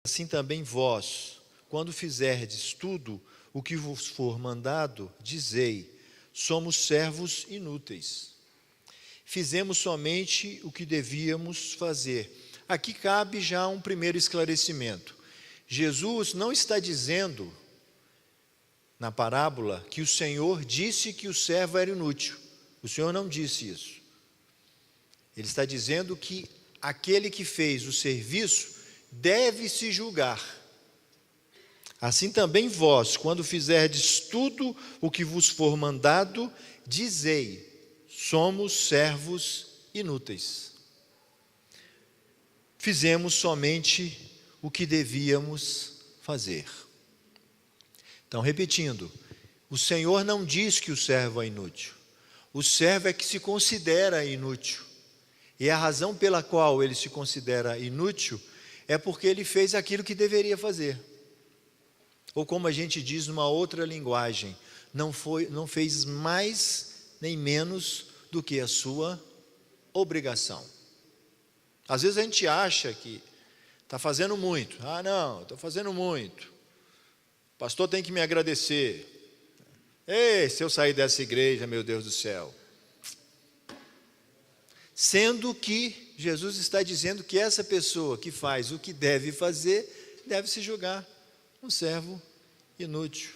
Assim também vós, quando fizerdes tudo o que vos for mandado, dizei: somos servos inúteis. Fizemos somente o que devíamos fazer. Aqui cabe já um primeiro esclarecimento. Jesus não está dizendo, na parábola, que o Senhor disse que o servo era inútil. O Senhor não disse isso. Ele está dizendo que aquele que fez o serviço deve se julgar. Assim também vós, quando fizerdes tudo o que vos for mandado, dizei: somos servos inúteis. Fizemos somente o que devíamos fazer. Então, repetindo, o Senhor não diz que o servo é inútil. O servo é que se considera inútil. E a razão pela qual ele se considera inútil é porque ele fez aquilo que deveria fazer. Ou como a gente diz numa outra linguagem, não fez mais nem menos do que a sua obrigação. Às vezes a gente acha que está fazendo muito. Ah, não, estou fazendo muito. O pastor tem que me agradecer. Ei, se eu sair dessa igreja, meu Deus do céu. Sendo que Jesus está dizendo que essa pessoa que faz o que deve fazer, deve se julgar um servo inútil.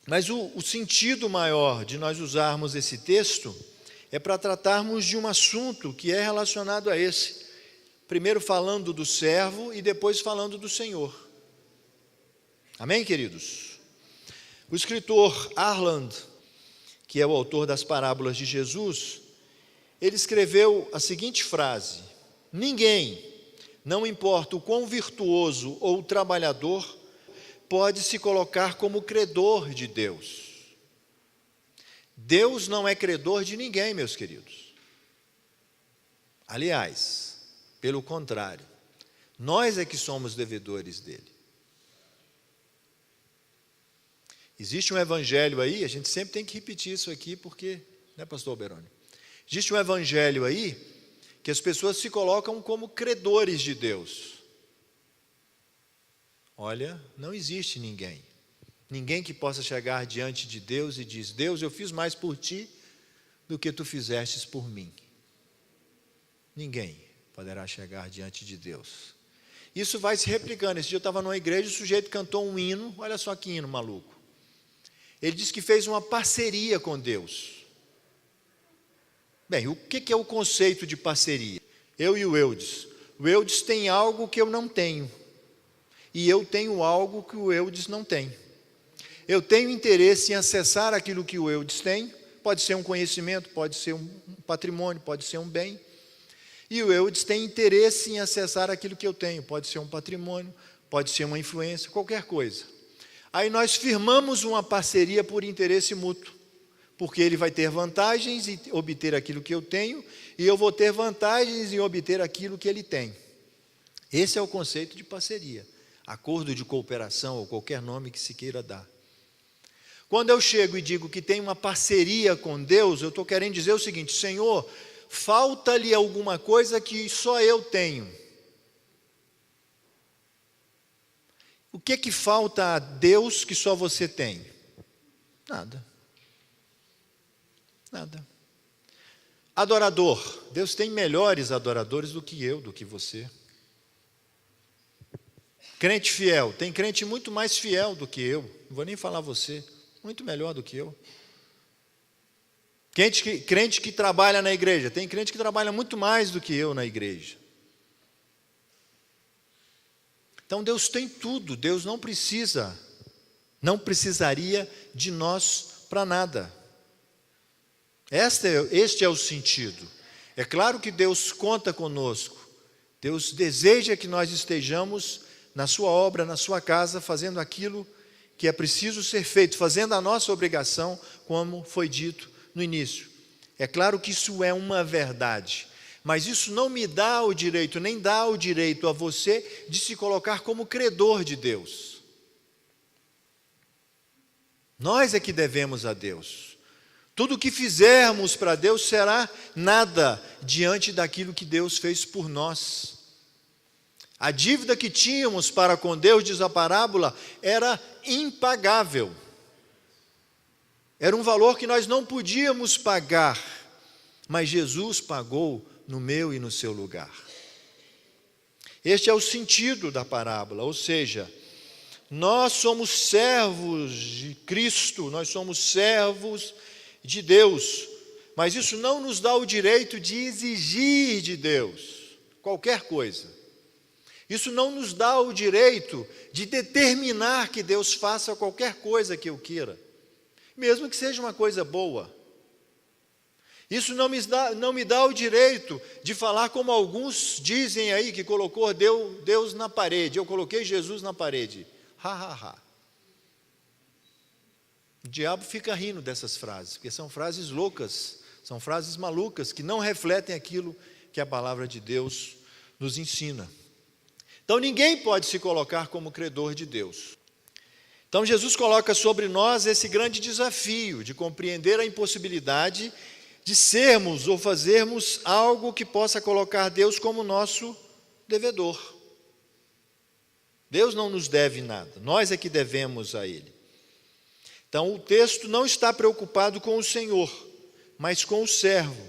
Mas o sentido maior de nós usarmos esse texto é para tratarmos de um assunto que é relacionado a esse. Primeiro falando do servo e depois falando do Senhor. Amém, queridos? O escritor Arland, que é o autor das parábolas de Jesus, ele escreveu a seguinte frase: ninguém, não importa o quão virtuoso ou trabalhador, pode se colocar como credor de Deus. Deus não é credor de ninguém, meus queridos. Aliás, pelo contrário, nós é que somos devedores dele. Existe um evangelho aí, a gente sempre tem que repetir isso aqui, porque, né, pastor Alberoni? Existe um evangelho aí que as pessoas se colocam como credores de Deus. Olha, não existe ninguém que possa chegar diante de Deus e diz: Deus, eu fiz mais por ti do que tu fizestes por mim. Ninguém poderá chegar diante de Deus. Isso vai se replicando. Esse dia eu estava numa igreja, o sujeito cantou um hino, olha só que hino maluco. Ele disse que fez uma parceria com Deus. Bem, o que é o conceito de parceria? Eu e o Eudes. O Eudes tem algo que eu não tenho. E eu tenho algo que o Eudes não tem. Eu tenho interesse em acessar aquilo que o Eudes tem. Pode ser um conhecimento, pode ser um patrimônio, pode ser um bem. E o Eudes tem interesse em acessar aquilo que eu tenho. Pode ser um patrimônio, pode ser uma influência, qualquer coisa. Aí nós firmamos uma parceria por interesse mútuo. Porque ele vai ter vantagens em obter aquilo que eu tenho, e eu vou ter vantagens em obter aquilo que ele tem. Esse é o conceito de parceria, acordo de cooperação, ou qualquer nome que se queira dar. Quando eu chego e digo que tem uma parceria com Deus, eu estou querendo dizer o seguinte: Senhor, falta-lhe alguma coisa que só eu tenho. O que falta a Deus que só você tem? Nada. Nada. Adorador. Deus tem melhores adoradores do que eu, do que você. Crente fiel. Tem crente muito mais fiel do que eu. Não vou nem falar você. Muito melhor do que eu. Crente que trabalha na igreja. Tem crente que trabalha muito mais do que eu na igreja. Então Deus tem tudo. Deus não precisaria de nós para nada. Este é o sentido. É claro que Deus conta conosco. Deus deseja que nós estejamos na sua obra, na sua casa, fazendo aquilo que é preciso ser feito, fazendo a nossa obrigação, como foi dito no início. É claro que isso é uma verdade, mas isso não me dá o direito, nem dá o direito a você de se colocar como credor de Deus. Nós é que devemos a Deus. Tudo o que fizermos para Deus será nada diante daquilo que Deus fez por nós. A dívida que tínhamos para com Deus, diz a parábola, era impagável. Era um valor que nós não podíamos pagar, mas Jesus pagou no meu e no seu lugar. Este é o sentido da parábola, ou seja, nós somos servos de Cristo, nós somos servos de Deus, mas isso não nos dá o direito de exigir de Deus qualquer coisa. Isso não nos dá o direito de determinar que Deus faça qualquer coisa que eu queira, mesmo que seja uma coisa boa. Isso não me dá o direito de falar como alguns dizem aí, que colocou Deus na parede. Eu coloquei Jesus na parede. Ha, ha, ha. O diabo fica rindo dessas frases, porque são frases loucas, são frases malucas, que não refletem aquilo que a palavra de Deus nos ensina. Então ninguém pode se colocar como credor de Deus. Então Jesus coloca sobre nós esse grande desafio de compreender a impossibilidade de sermos ou fazermos algo que possa colocar Deus como nosso devedor. Deus não nos deve nada, nós é que devemos a Ele. Então o texto não está preocupado com o Senhor, mas com o servo,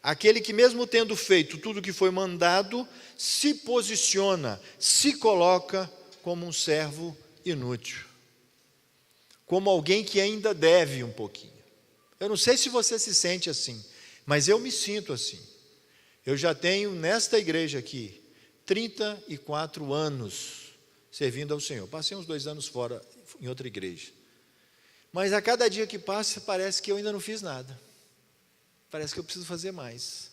aquele que mesmo tendo feito tudo o que foi mandado, se posiciona, se coloca como um servo inútil, como alguém que ainda deve um pouquinho. Eu não sei se você se sente assim, mas eu me sinto assim. Eu já tenho nesta igreja aqui 34 anos servindo ao Senhor. Passei uns 2 anos fora em outra igreja. Mas a cada dia que passa parece que eu ainda não fiz nada. Parece que eu preciso fazer mais.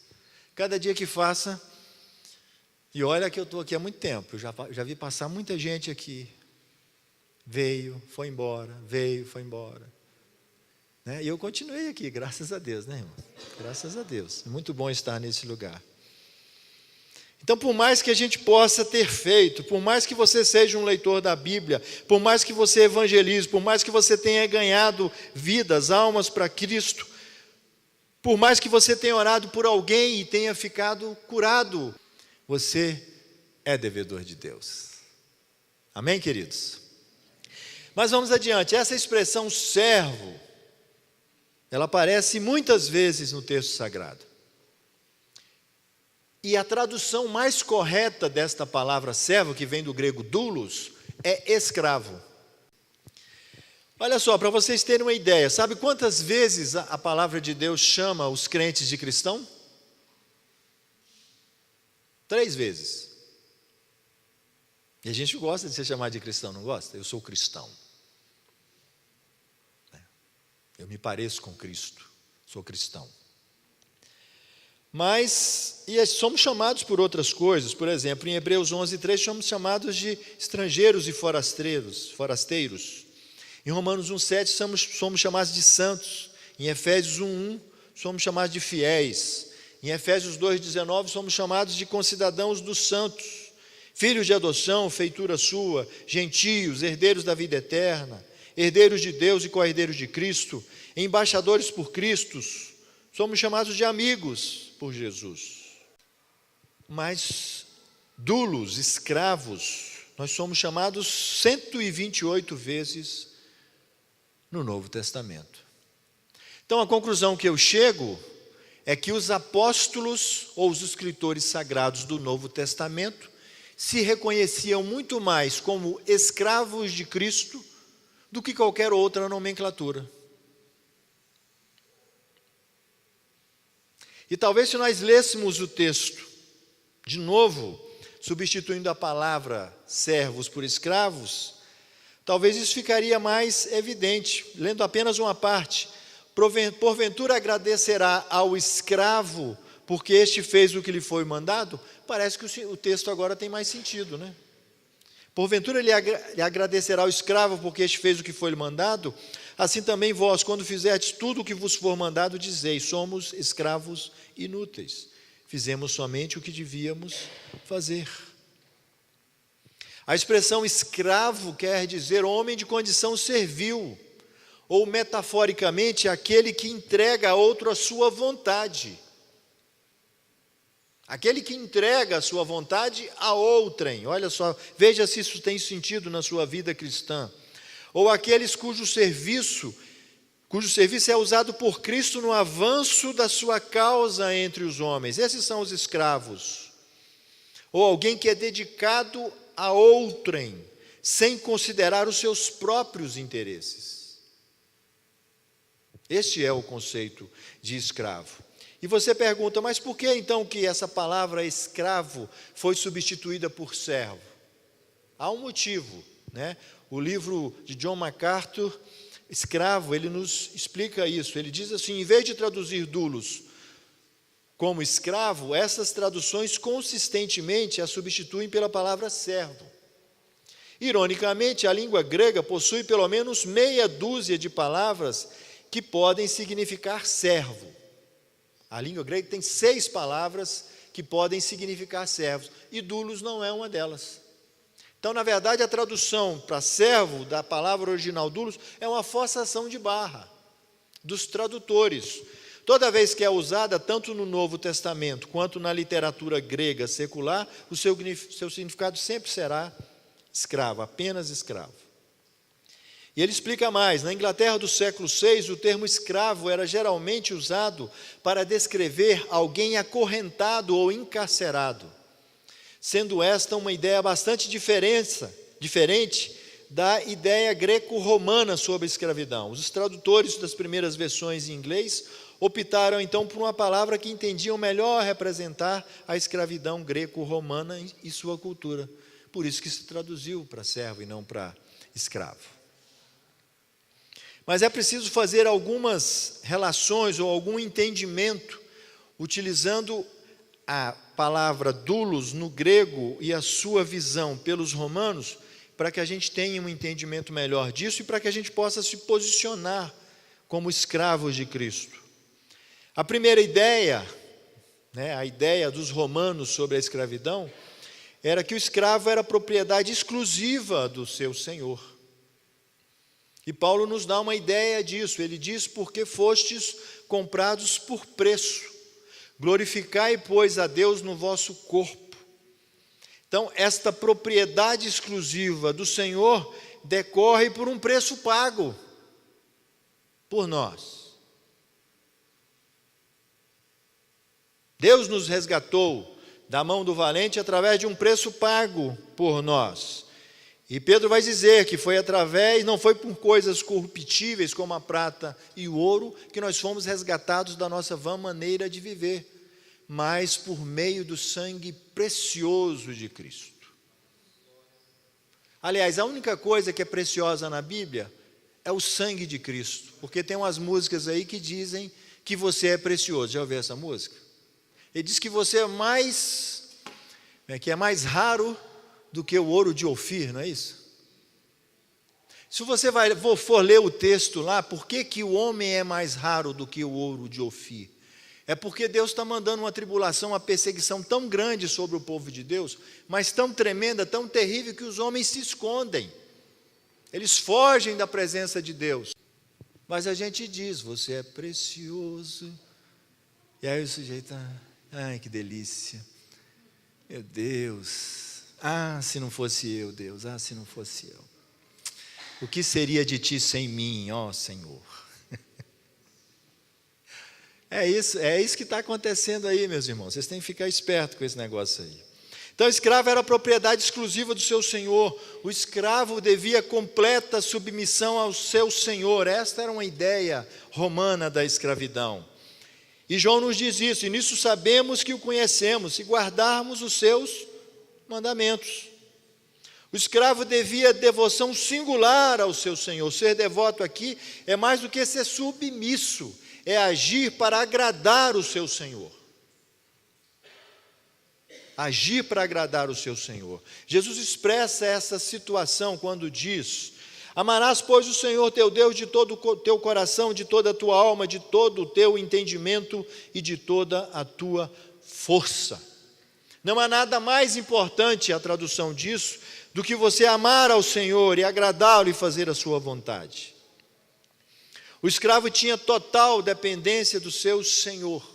Cada dia que passa, e olha que eu estou aqui há muito tempo, eu já vi passar muita gente aqui. Veio, foi embora, foi embora. Né? E eu continuei aqui, graças a Deus, né, irmão? Graças a Deus. É muito bom estar nesse lugar. Então, por mais que a gente possa ter feito, por mais que você seja um leitor da Bíblia, por mais que você evangelize, por mais que você tenha ganhado vidas, almas para Cristo, por mais que você tenha orado por alguém e tenha ficado curado, você é devedor de Deus. Amém, queridos? Mas vamos adiante. Essa expressão servo, ela aparece muitas vezes no texto sagrado. E a tradução mais correta desta palavra servo, que vem do grego doulos, é escravo. Olha só, para vocês terem uma ideia, sabe quantas vezes a palavra de Deus chama os crentes de cristão? 3 vezes. E a gente gosta de ser chamado de cristão, não gosta? Eu sou cristão. Eu me pareço com Cristo, sou cristão. Mas, somos chamados por outras coisas. Por exemplo, em Hebreus 11:3, somos chamados de estrangeiros e forasteiros. Em Romanos 1:7, somos chamados de santos. Em Efésios 1:1, somos chamados de fiéis. Em Efésios 2:19, somos chamados de concidadãos dos santos, filhos de adoção, feitura sua, gentios, herdeiros da vida eterna, herdeiros de Deus e co-herdeiros de Cristo, embaixadores por Cristo, somos chamados de amigos por Jesus. Mas doulos, escravos, nós somos chamados 128 vezes no Novo Testamento. Então a conclusão que eu chego é que os apóstolos ou os escritores sagrados do Novo Testamento se reconheciam muito mais como escravos de Cristo do que qualquer outra nomenclatura. E talvez se nós lêssemos o texto de novo, substituindo a palavra servos por escravos, talvez isso ficaria mais evidente, lendo apenas uma parte. Porventura agradecerá ao escravo, porque este fez o que lhe foi mandado? Parece que o texto agora tem mais sentido, né? Porventura lhe agradecerá ao escravo, porque este fez o que foi lhe mandado? Assim também vós, quando fizerdes tudo o que vos for mandado, dizeis, somos escravos inúteis. Fizemos somente o que devíamos fazer. A expressão escravo quer dizer homem de condição servil, ou metaforicamente, aquele que entrega a outro a sua vontade. Aquele que entrega a sua vontade a outrem. Olha só, veja se isso tem sentido na sua vida cristã. Ou aqueles cujo serviço é usado por Cristo no avanço da sua causa entre os homens. Esses são os escravos. Ou alguém que é dedicado a outrem, sem considerar os seus próprios interesses. Este é o conceito de escravo. E você pergunta, mas por que então que essa palavra escravo foi substituída por servo? Há um motivo, né? O livro de John MacArthur, Escravo, ele nos explica isso. Ele diz assim, em vez de traduzir doulos como escravo, essas traduções consistentemente a substituem pela palavra servo. Ironicamente, a língua grega possui pelo menos meia dúzia de palavras que podem significar servo. A língua grega tem 6 palavras que podem significar servos, e doulos não é uma delas. Então, na verdade, a tradução para servo da palavra original doulos é uma forçação de barra dos tradutores. Toda vez que é usada, tanto no Novo Testamento quanto na literatura grega secular, o seu significado sempre será escravo, apenas escravo. E ele explica mais, na Inglaterra do século VI, o termo escravo era geralmente usado para descrever alguém acorrentado ou encarcerado, sendo esta uma ideia bastante diferente da ideia greco-romana sobre a escravidão. Os tradutores das primeiras versões em inglês optaram então por uma palavra que entendiam melhor representar a escravidão greco-romana e sua cultura. Por isso que se traduziu para servo e não para escravo. Mas é preciso fazer algumas relações ou algum entendimento, utilizando a palavra doulos no grego e a sua visão pelos romanos, para que a gente tenha um entendimento melhor disso e para que a gente possa se posicionar como escravos de Cristo. A primeira ideia, a ideia dos romanos sobre a escravidão, era que o escravo era propriedade exclusiva do seu senhor. E Paulo nos dá uma ideia disso. Ele diz, porque fostes comprados por preço. Glorificai, pois, a Deus no vosso corpo. Então, esta propriedade exclusiva do Senhor decorre por um preço pago por nós. Deus nos resgatou da mão do valente através de um preço pago por nós. E Pedro vai dizer que foi não foi por coisas corruptíveis como a prata e o ouro que nós fomos resgatados da nossa vã maneira de viver, mas por meio do sangue precioso de Cristo. Aliás, a única coisa que é preciosa na Bíblia é o sangue de Cristo, porque tem umas músicas aí que dizem que você é precioso. Já ouviu essa música? Ele diz que você é mais raro do que o ouro de Ofir, não é isso? Se você for ler o texto lá, por que o homem é mais raro do que o ouro de Ofir? É porque Deus está mandando uma tribulação, uma perseguição tão grande sobre o povo de Deus, mas tão tremenda, tão terrível, que os homens se escondem. Eles fogem da presença de Deus. Mas a gente diz, você é precioso. E aí o sujeito, ai que delícia. Meu Deus. Ah, se não fosse eu, Deus, se não fosse eu. O que seria de ti sem mim, ó Senhor? É isso que está acontecendo aí, meus irmãos. Vocês têm que ficar espertos com esse negócio aí. Então, o escravo era propriedade exclusiva do seu senhor. O escravo devia completa submissão ao seu senhor. Esta era uma ideia romana da escravidão. E João nos diz isso, e nisso sabemos que o conhecemos, se guardarmos os seus mandamentos. O escravo devia devoção singular ao seu senhor. Ser devoto aqui é mais do que ser submisso, é agir para agradar o seu senhor. Agir para agradar o seu senhor. Jesus expressa essa situação quando diz: amarás, pois, o Senhor teu Deus de todo o teu coração, de toda a tua alma, de todo o teu entendimento e de toda a tua força. Não há nada mais importante, a tradução disso, do que você amar ao Senhor e agradá-lo e fazer a sua vontade. O escravo tinha total dependência do seu senhor.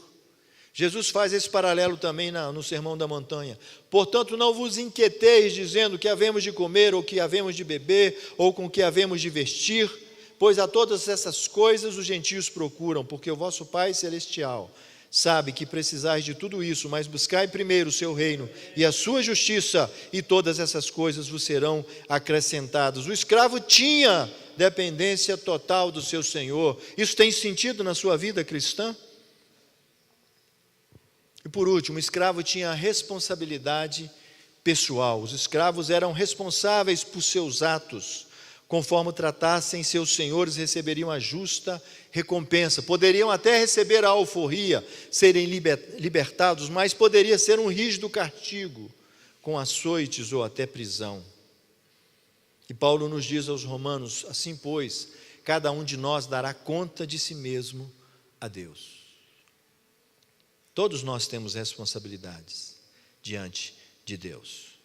Jesus faz esse paralelo também no Sermão da Montanha. Portanto, não vos inquieteis dizendo que havemos de comer, ou que havemos de beber, ou com que havemos de vestir, pois a todas essas coisas os gentios procuram, porque o vosso Pai Celestial sabe que precisais de tudo isso, mas buscai primeiro o seu reino e a sua justiça, e todas essas coisas vos serão acrescentadas. O escravo tinha dependência total do seu senhor. Isso tem sentido na sua vida cristã? E por último, o escravo tinha responsabilidade pessoal. Os escravos eram responsáveis por seus atos. Conforme tratassem seus senhores, receberiam a justa recompensa. Poderiam até receber a alforria, serem libertados, mas poderia ser um rígido castigo, com açoites ou até prisão. E Paulo nos diz aos Romanos: assim, pois, cada um de nós dará conta de si mesmo a Deus. Todos nós temos responsabilidades diante de Deus.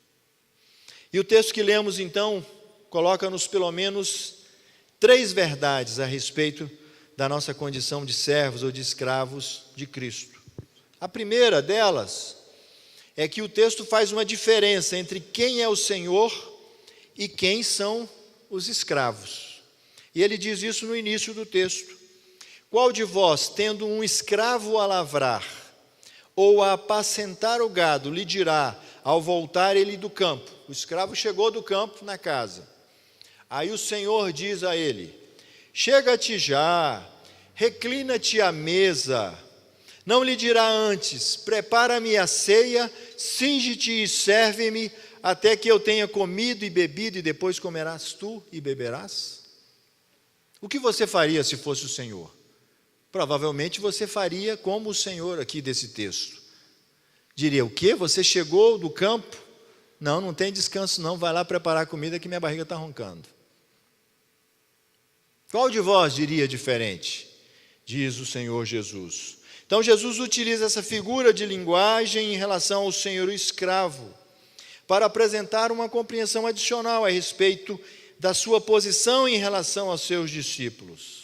E o texto que lemos, então, coloca-nos pelo menos 3 verdades a respeito da nossa condição de servos ou de escravos de Cristo. A primeira delas é que o texto faz uma diferença entre quem é o Senhor e quem são os escravos. E ele diz isso no início do texto: qual de vós, tendo um escravo a lavrar ou a apacentar o gado, lhe dirá, ao voltar ele do campo? O escravo chegou do campo na casa. Aí o Senhor diz a ele: chega-te já, reclina-te à mesa. Não lhe dirá antes: prepara-me a ceia, cinge-te e serve-me, até que eu tenha comido e bebido, e depois comerás tu e beberás? O que você faria se fosse o Senhor? Provavelmente você faria como o Senhor aqui desse texto. Diria: o quê? Você chegou do campo? Não, não tem descanso não, vai lá preparar comida que minha barriga está roncando. Qual de vós diria diferente? Diz o Senhor Jesus. Então Jesus utiliza essa figura de linguagem em relação ao senhor escravo, para apresentar uma compreensão adicional a respeito da sua posição em relação aos seus discípulos.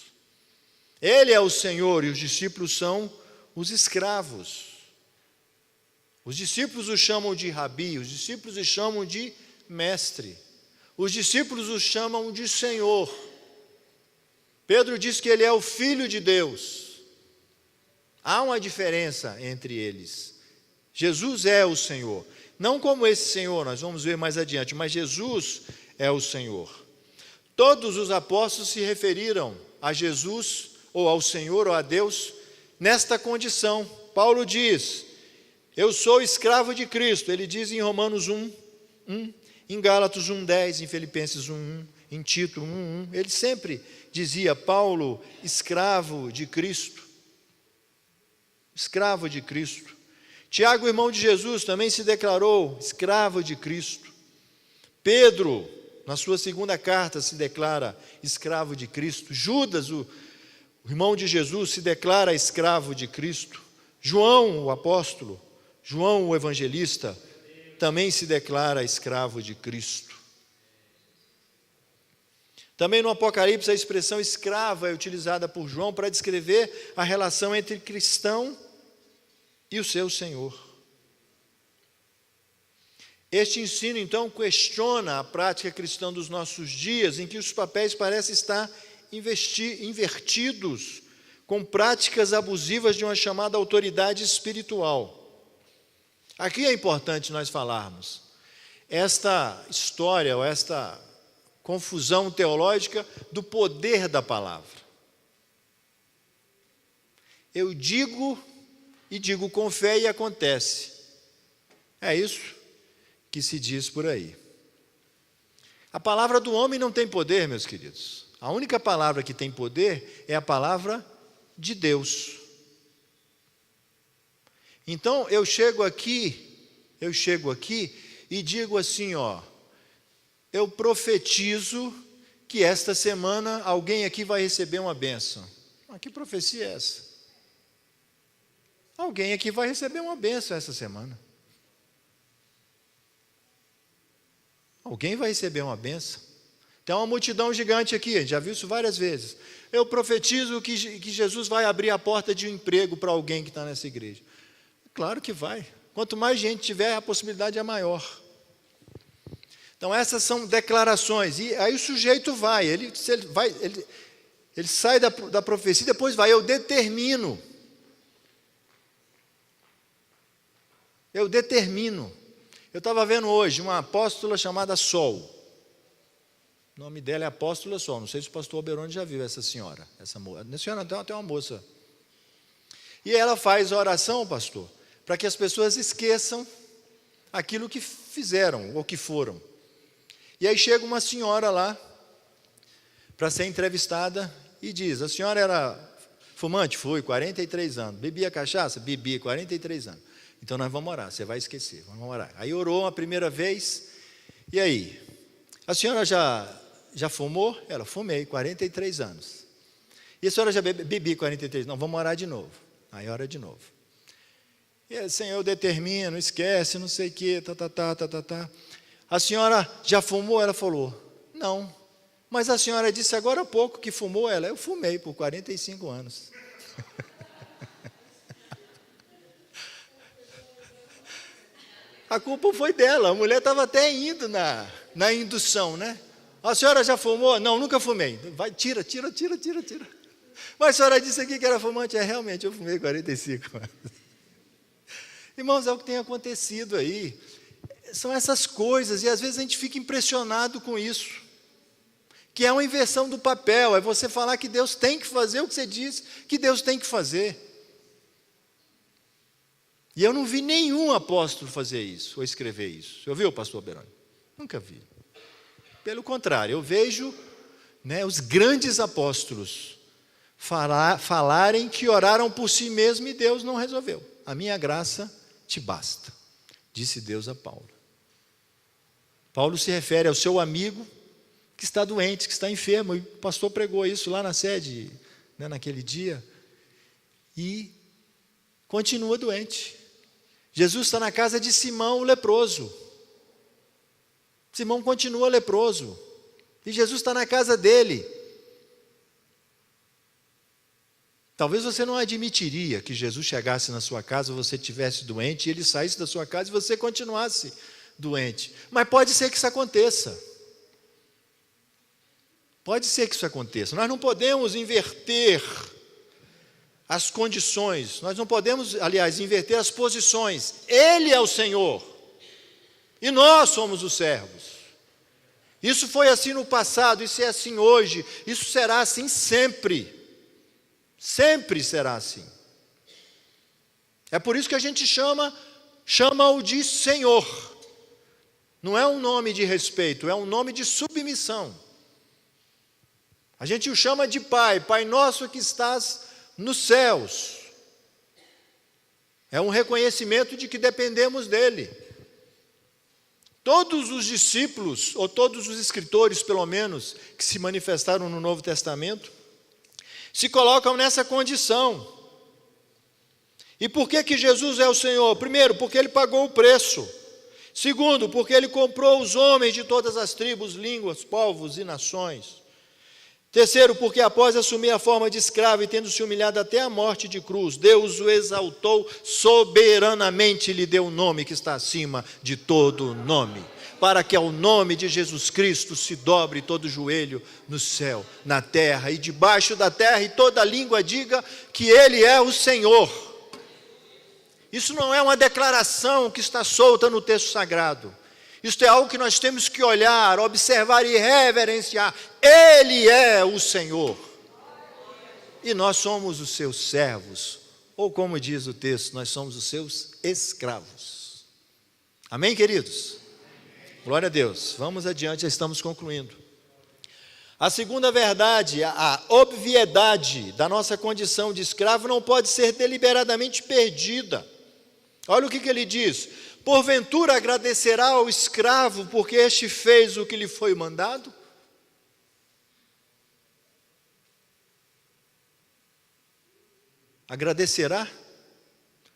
Ele é o Senhor e os discípulos são os escravos. Os discípulos o chamam de rabi, os discípulos o chamam de mestre, os discípulos o chamam de Senhor. Pedro diz que ele é o Filho de Deus. Há uma diferença entre eles. Jesus é o Senhor. Não como esse Senhor, nós vamos ver mais adiante, mas Jesus é o Senhor. Todos os apóstolos se referiram a Jesus, ou ao Senhor, ou a Deus, nesta condição. Paulo diz: eu sou escravo de Cristo. Ele diz em Romanos 1:1, em Gálatas 1:10, em Filipenses 1:1, em Tito 1:1. Ele sempre dizia: Paulo, escravo de Cristo. Escravo de Cristo. Tiago, irmão de Jesus, também se declarou escravo de Cristo. Pedro, na sua segunda carta, se declara escravo de Cristo. Judas, o irmão de Jesus, se declara escravo de Cristo. João, o apóstolo, João, o evangelista, também se declara escravo de Cristo. Também no Apocalipse, a expressão escravo é utilizada por João para descrever a relação entre cristão e o seu Senhor. Este ensino, então, questiona a prática cristã dos nossos dias, em que os papéis parecem estar invertidos, com práticas abusivas de uma chamada autoridade espiritual. Aqui é importante nós falarmos. Esta história, ou esta confusão teológica do poder da palavra. Eu digo e digo com fé e acontece. É isso que se diz por aí. A palavra do homem não tem poder, meus queridos. A única palavra que tem poder é a palavra de Deus. Então eu chego aqui e digo assim, eu profetizo que esta semana alguém aqui vai receber uma bênção. Que profecia é essa? Alguém aqui vai receber uma bênção essa semana. Alguém vai receber uma bênção. Tem uma multidão gigante aqui, a gente já viu isso várias vezes. Eu profetizo que Jesus vai abrir a porta de um emprego para alguém que está nessa igreja. Claro que vai. Quanto mais gente tiver, a possibilidade é maior. Então, essas são declarações. E aí o sujeito vai, ele sai da profecia, depois vai, eu determino. Eu determino. Eu estava vendo hoje uma apóstola chamada Sol. O nome dela é Apóstola Sol. Não sei se o pastor Oberoni já viu essa senhora. Essa senhora tem uma moça. E ela faz oração, pastor, para que as pessoas esqueçam aquilo que fizeram ou que foram. E aí chega uma senhora lá para ser entrevistada e diz: a senhora era fumante? Fui, 43 anos. Bebia cachaça? Bebi, 43 anos. Então nós vamos orar, você vai esquecer, vamos orar. Aí orou a primeira vez, e aí? A senhora já fumou? Ela, fumei, 43 anos. E a senhora já bebi 43? Não, vamos orar de novo. Aí ora de novo. E aí, Senhor, eu determino, esquece, não sei o quê, tá. A senhora já fumou? Ela falou, não. Mas a senhora disse agora há pouco que fumou? Ela, eu fumei por 45 anos. A culpa foi dela, a mulher estava até indo na indução, né? A senhora já fumou? Não, nunca fumei. Vai, tira. Mas a senhora disse aqui que era fumante? É, realmente, eu fumei 45 anos. Irmãos, é o que tem acontecido aí. São essas coisas, e às vezes a gente fica impressionado com isso. Que é uma inversão do papel, é você falar que Deus tem que fazer o que você diz que Deus tem que fazer. E eu não vi nenhum apóstolo fazer isso, ou escrever isso. Eu vi o pastor Oberoni? Nunca vi. Pelo contrário, eu vejo, os grandes apóstolos falarem que oraram por si mesmo e Deus não resolveu. A minha graça te basta, disse Deus a Paulo. Paulo se refere ao seu amigo que está doente, que está enfermo, e o pastor pregou isso lá na sede, naquele dia, e continua doente. Jesus está na casa de Simão, o leproso. Simão continua leproso. E Jesus está na casa dele. Talvez você não admitiria que Jesus chegasse na sua casa, você estivesse doente, e ele saísse da sua casa e você continuasse doente. Mas pode ser que isso aconteça. Pode ser que isso aconteça. Nós não podemos inverter as condições, nós não podemos, aliás, inverter as posições. Ele é o Senhor e nós somos os servos. Isso foi assim no passado, isso é assim hoje, isso será assim sempre. Sempre será assim. É por isso que a gente chama-o de Senhor. Não é um nome de respeito, é um nome de submissão. A gente o chama de Pai, Pai nosso que estás nos céus. É um reconhecimento de que dependemos dele. Todos os discípulos, ou todos os escritores, pelo menos, que se manifestaram no Novo Testamento, se colocam nessa condição. E por que Jesus é o Senhor? Primeiro, porque ele pagou o preço. Segundo, porque ele comprou os homens de todas as tribos, línguas, povos e nações. Terceiro, porque após assumir a forma de escravo e tendo se humilhado até a morte de cruz, Deus o exaltou soberanamente e lhe deu um nome que está acima de todo nome, para que ao nome de Jesus Cristo se dobre todo joelho no céu, na terra e debaixo da terra, e toda língua diga que Ele é o Senhor. Isso não é uma declaração que está solta no texto sagrado. Isto é algo que nós temos que olhar, observar e reverenciar. Ele é o Senhor. E nós somos os seus servos. Ou como diz o texto, nós somos os seus escravos. Amém, queridos? Glória a Deus. Vamos adiante, já estamos concluindo. A segunda verdade, a obviedade da nossa condição de escravo não pode ser deliberadamente perdida. Olha o que ele diz. Porventura agradecerá ao escravo porque este fez o que lhe foi mandado? Agradecerá?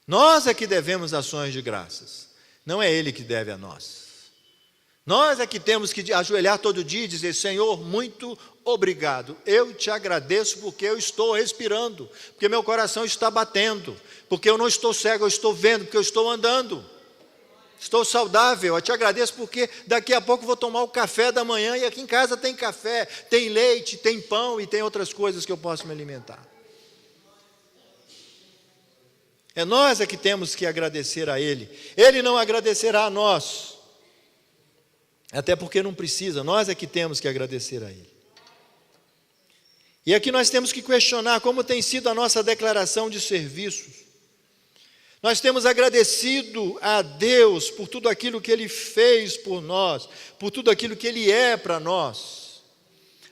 Nós é que devemos ações de graças, não é ele que deve a nós. Nós é que temos que ajoelhar todo dia e dizer: Senhor, muito obrigado, eu te agradeço porque eu estou respirando, porque meu coração está batendo, porque eu não estou cego, eu estou vendo, porque eu estou andando, estou saudável. Eu te agradeço porque daqui a pouco vou tomar o café da manhã e aqui em casa tem café, tem leite, tem pão e tem outras coisas que eu posso me alimentar. É nós é que temos que agradecer a Ele. Ele não agradecerá a nós, até porque não precisa. Nós é que temos que agradecer a Ele. E aqui nós temos que questionar como tem sido a nossa declaração de serviços. Nós temos agradecido a Deus por tudo aquilo que Ele fez por nós, por tudo aquilo que Ele é para nós.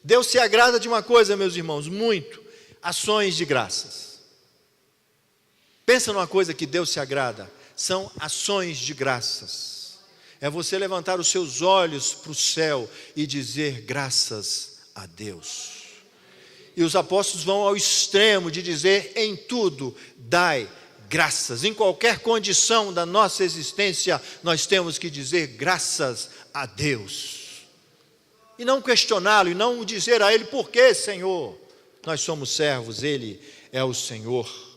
Deus se agrada de uma coisa, meus irmãos, muito: ações de graças. Pensa numa coisa que Deus se agrada, são ações de graças. É você levantar os seus olhos para o céu e dizer graças a Deus. E os apóstolos vão ao extremo de dizer: em tudo dai graças. Em qualquer condição da nossa existência, nós temos que dizer graças a Deus. E não questioná-lo, e não dizer a Ele: por que, Senhor? Nós somos servos, Ele é o Senhor.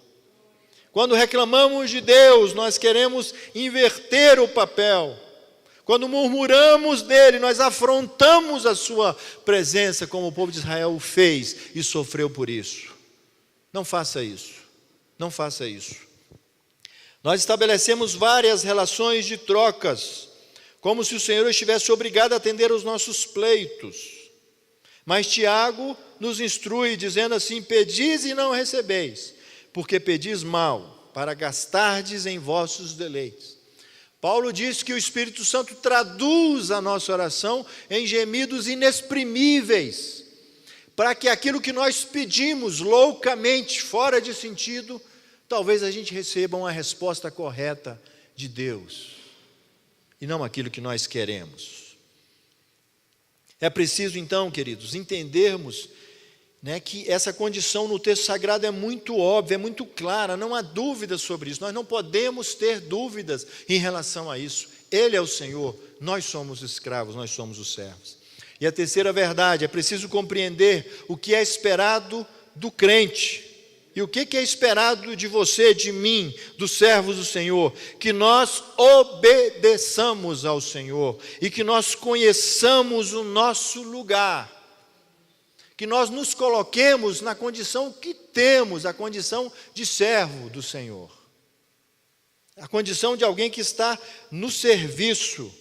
Quando reclamamos de Deus, nós queremos inverter o papel. Quando murmuramos dele, nós afrontamos a sua presença, como o povo de Israel o fez e sofreu por isso. Não faça isso, não faça isso. Nós estabelecemos várias relações de trocas, como se o Senhor estivesse obrigado a atender aos nossos pleitos. Mas Tiago nos instrui, dizendo assim: pedis e não recebeis, porque pedis mal, para gastardes em vossos deleites. Paulo diz que o Espírito Santo traduz a nossa oração em gemidos inexprimíveis, para que aquilo que nós pedimos loucamente, fora de sentido, talvez a gente receba uma resposta correta de Deus, e não aquilo que nós queremos. É preciso então, queridos, entendermos que essa condição no texto sagrado é muito óbvia, é muito clara, não há dúvida sobre isso. Nós não podemos ter dúvidas em relação a isso. Ele é o Senhor, nós somos escravos, nós somos os servos. E a terceira verdade: é preciso compreender o que é esperado do crente. E o que é esperado de você, de mim, dos servos do Senhor? Que nós obedeçamos ao Senhor e que nós conheçamos o nosso lugar. Que nós nos coloquemos na condição que temos, a condição de servo do Senhor, a condição de alguém que está no serviço.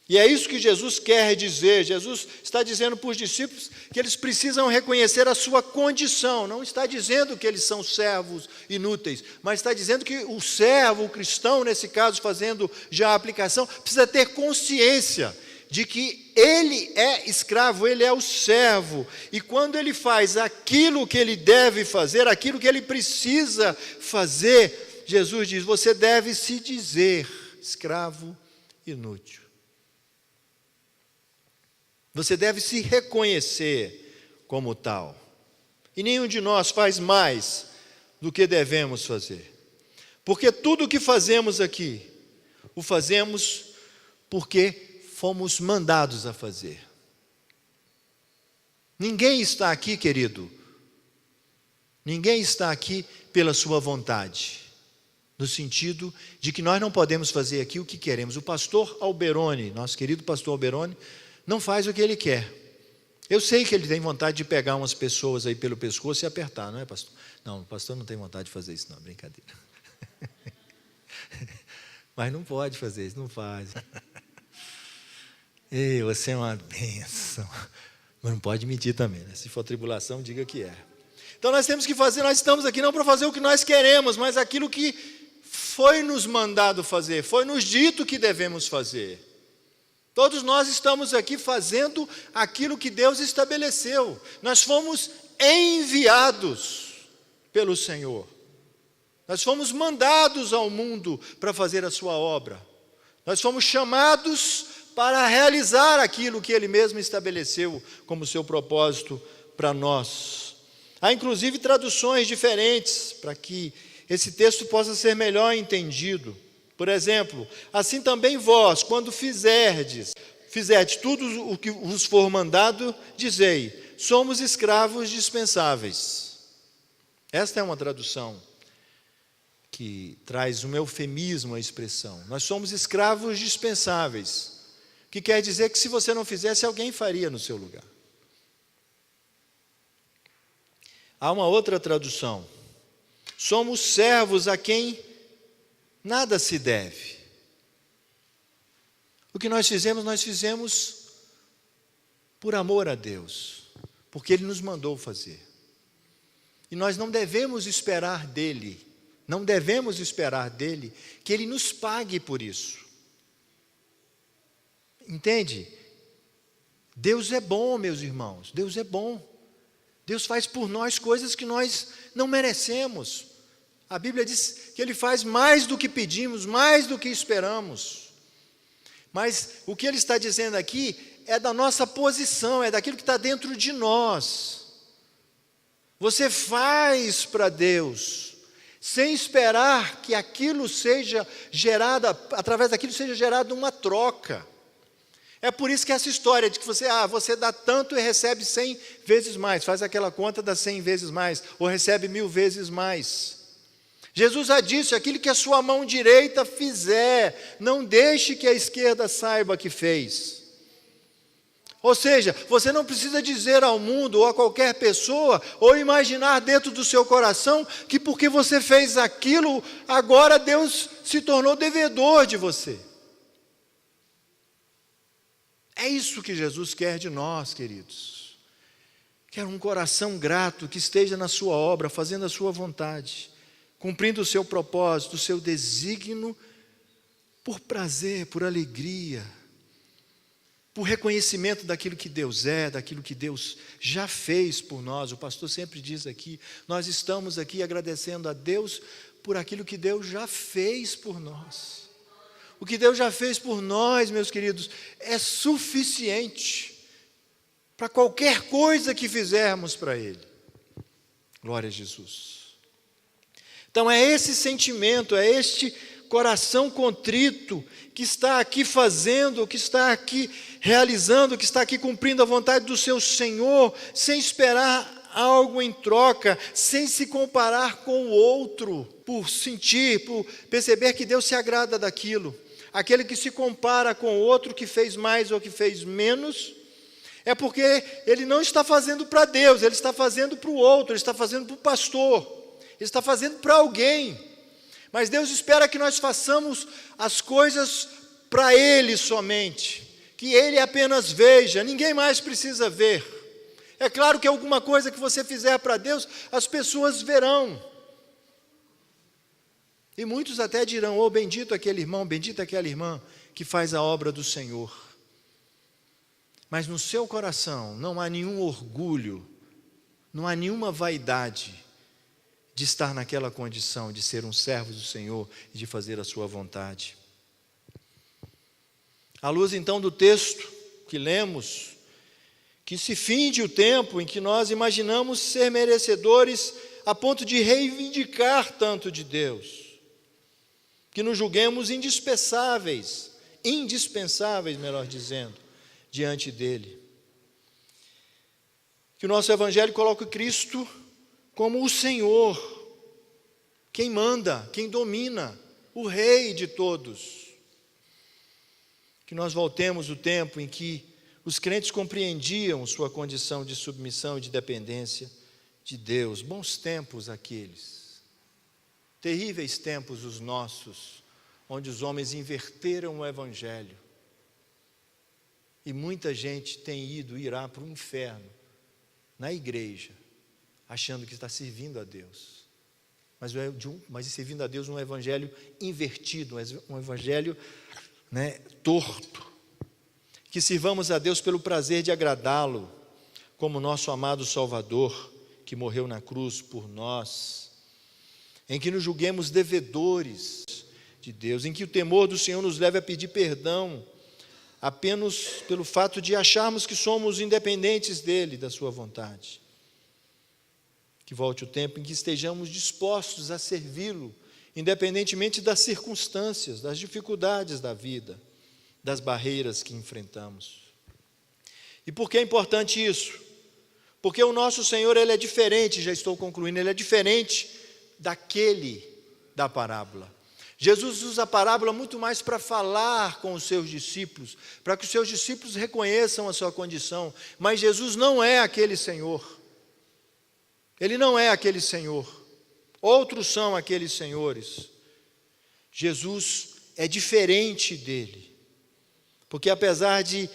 E é isso que Jesus quer dizer. Jesus está dizendo para os discípulos que eles precisam reconhecer a sua condição. Não está dizendo que eles são servos inúteis, mas está dizendo que o servo, o cristão, nesse caso, fazendo já a aplicação, precisa ter consciência de que ele é escravo, ele é o servo, e quando ele faz aquilo que ele deve fazer, aquilo que ele precisa fazer, Jesus diz: você deve se dizer escravo inútil. Você deve se reconhecer como tal. E nenhum de nós faz mais do que devemos fazer. Porque tudo o que fazemos aqui, o fazemos porque fomos mandados a fazer. Ninguém está aqui, querido, ninguém está aqui pela sua vontade, no sentido de que nós não podemos fazer aqui o que queremos. O pastor Alberoni, nosso querido pastor Alberoni, não faz o que ele quer. Eu sei que ele tem vontade de pegar umas pessoas aí pelo pescoço e apertar, não é, pastor? Não, o pastor não tem vontade de fazer isso, não, brincadeira. Mas não pode fazer isso, não faz. Ei, você é uma bênção. Mas não pode mentir também, né? Se for tribulação, diga que é. Então nós temos que fazer, nós estamos aqui não para fazer o que nós queremos, mas aquilo que foi nos mandado fazer, foi nos dito que devemos fazer. Todos nós estamos aqui fazendo aquilo que Deus estabeleceu. Nós fomos enviados pelo Senhor. Nós fomos mandados ao mundo para fazer a sua obra. Nós fomos chamados para realizar aquilo que Ele mesmo estabeleceu como seu propósito para nós. Há inclusive traduções diferentes para que esse texto possa ser melhor entendido. Por exemplo, assim também vós, quando fizerdes tudo o que vos for mandado, dizei, somos escravos dispensáveis. Esta é uma tradução que traz um eufemismo à expressão. Nós somos escravos dispensáveis, que quer dizer que se você não fizesse, alguém faria no seu lugar. Há uma outra tradução. Somos servos a quem nada se deve. O que nós fizemos por amor a Deus, porque Ele nos mandou fazer. E nós não devemos esperar dEle que Ele nos pague por isso. Entende? Deus é bom, meus irmãos, Deus é bom. Deus faz por nós coisas que nós não merecemos. A Bíblia diz que Ele faz mais do que pedimos, mais do que esperamos. Mas o que Ele está dizendo aqui é da nossa posição, é daquilo que está dentro de nós. Você faz para Deus, sem esperar que aquilo seja gerado, através daquilo seja gerada uma troca. É por isso que essa história de que você dá tanto e recebe 100 vezes mais, faz aquela conta, dá 100 vezes mais, ou recebe 1000 vezes mais. Jesus já disse, aquilo que a sua mão direita fizer, não deixe que a esquerda saiba que fez. Ou seja, você não precisa dizer ao mundo, ou a qualquer pessoa, ou imaginar dentro do seu coração, que porque você fez aquilo, agora Deus se tornou devedor de você. É isso que Jesus quer de nós, queridos. Quer um coração grato que esteja na sua obra, fazendo a sua vontade, cumprindo o seu propósito, o seu desígnio, por prazer, por alegria, por reconhecimento daquilo que Deus é, daquilo que Deus já fez por nós. O pastor sempre diz aqui, nós estamos aqui agradecendo a Deus por aquilo que Deus já fez por nós. O que Deus já fez por nós, meus queridos, é suficiente para qualquer coisa que fizermos para Ele. Glória a Jesus. Então é esse sentimento, é este coração contrito que está aqui fazendo, que está aqui realizando, que está aqui cumprindo a vontade do seu Senhor, sem esperar algo em troca, sem se comparar com o outro, por sentir, por perceber que Deus se agrada daquilo. Aquele que se compara com o outro que fez mais ou que fez menos, é porque ele não está fazendo para Deus, ele está fazendo para o outro, ele está fazendo para o pastor, ele está fazendo para alguém. Mas Deus espera que nós façamos as coisas para Ele somente, que Ele apenas veja, ninguém mais precisa ver. É claro que alguma coisa que você fizer para Deus, as pessoas verão. E muitos até dirão, oh, bendito aquele irmão, bendita aquela irmã que faz a obra do Senhor. Mas no seu coração não há nenhum orgulho, não há nenhuma vaidade de estar naquela condição, de ser um servo do Senhor e de fazer a sua vontade. À luz então do texto que lemos, que se finde o tempo em que nós imaginamos ser merecedores a ponto de reivindicar tanto de Deus, que nos julguemos indispensáveis, melhor dizendo, diante dEle. Que o nosso Evangelho coloque Cristo como o Senhor, quem manda, quem domina, o Rei de todos. Que nós voltemos o tempo em que os crentes compreendiam sua condição de submissão e de dependência de Deus. Bons tempos aqueles. Terríveis tempos os nossos, onde os homens inverteram o Evangelho. E muita gente irá para o inferno, na igreja, achando que está servindo a Deus. Mas servindo a Deus um Evangelho invertido, um Evangelho torto. Que sirvamos a Deus pelo prazer de agradá-lo, como nosso amado Salvador, que morreu na cruz por nós, em que nos julguemos devedores de Deus, em que o temor do Senhor nos leve a pedir perdão, apenas pelo fato de acharmos que somos independentes dEle, da sua vontade. Que volte o tempo em que estejamos dispostos a servi-lo independentemente das circunstâncias, das dificuldades da vida, das barreiras que enfrentamos. E por que é importante isso? Porque o nosso Senhor, Ele é diferente, já estou concluindo, Ele é diferente daquele da parábola. Jesus usa a parábola muito mais para falar com os seus discípulos, para que os seus discípulos reconheçam a sua condição, mas Jesus não é aquele Senhor. Ele não é aquele Senhor. Outros são aqueles senhores. Jesus é diferente dele, porque apesar de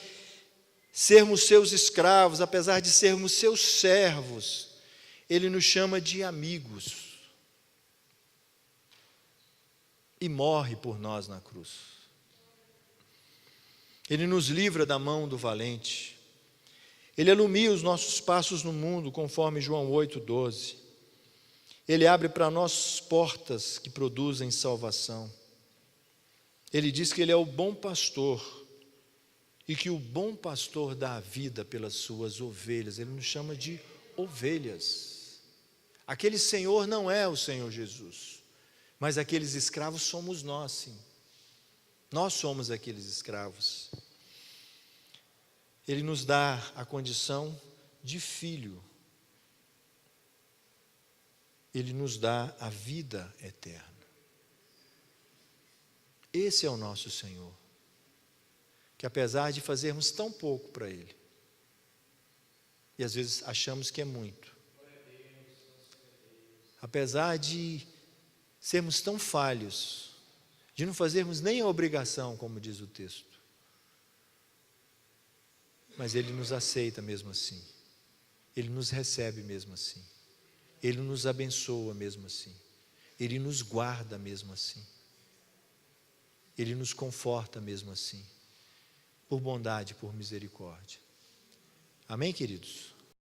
sermos seus escravos, apesar de sermos seus servos, Ele nos chama de amigos e morre por nós na cruz. Ele nos livra da mão do valente. Ele ilumina os nossos passos no mundo, conforme João 8,12. Ele abre para nós portas que produzem salvação. Ele diz que Ele é o bom pastor e que o bom pastor dá a vida pelas suas ovelhas. Ele nos chama de ovelhas. Aquele Senhor não é o Senhor Jesus, mas aqueles escravos somos nós, sim. Nós somos aqueles escravos. Ele nos dá a condição de filho. Ele nos dá a vida eterna. Esse é o nosso Senhor, que apesar de fazermos tão pouco para Ele, e às vezes achamos que é muito, apesar de sermos tão falhos, de não fazermos nem a obrigação, como diz o texto, mas Ele nos aceita mesmo assim, Ele nos recebe mesmo assim, Ele nos abençoa mesmo assim, Ele nos guarda mesmo assim, Ele nos conforta mesmo assim, por bondade, por misericórdia. Amém, queridos?